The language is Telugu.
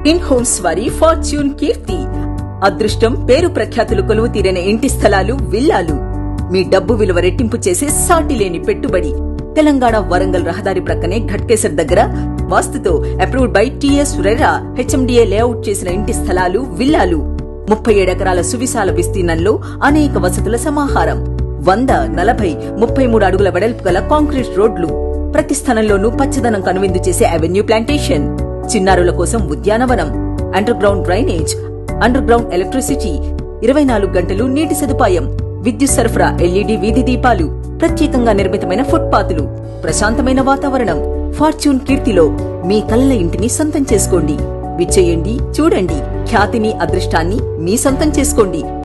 ఇన్ హోమ్స్ వారి ఫార్చ్యూన్ కీర్తి. అదృష్టం పేరు ప్రఖ్యాతులు కొలువు తీరిన ఇంటి స్థలాలు, విల్లాలు. మీ డబ్బు విలువ రెట్టింపు చేసే సాటిలేని పెట్టుబడి. తెలంగాణ వరంగల్ రహదారి ప్రక్కనే ఘట్కేసర్ దగ్గర వాస్తుతో approved by TS RERA HMDA layout చేసిన ఇంటి స్థలాలు, విల్లాలు. 37 ఎకరాల సువిశాల విస్తీర్ణంలో అనేక వసతుల సమాహారం. 100, 40, 33 అడుగుల వెడల్పు గల కాంక్రీట్ రోడ్లు. ప్రతి స్థలంలోనూ పచ్చదనం కనువిందు చేసే అవెన్యూ ప్లాంటేషన్. చిన్నారుల కోసం ఉద్యానవనం, under ground drainage, under ground electricity, 24 గంటలు నీటి సదుపాయం, విద్యుత్ సరఫరా, ఎల్ఈడి వీధి దీపాలు, ప్రత్యేకంగా నిర్మితమైన ఫుట్పాత్లు, ప్రశాంతమైన వాతావరణం. ఫార్చ్యూన్ కీర్తిలో మీ కలల ఇంటిని సొంతం చేసుకోండి. విచ్చేయండి, చూడండి. ఖ్యాతిని, అదృష్టాన్ని మీ సొంతం చేసుకోండి.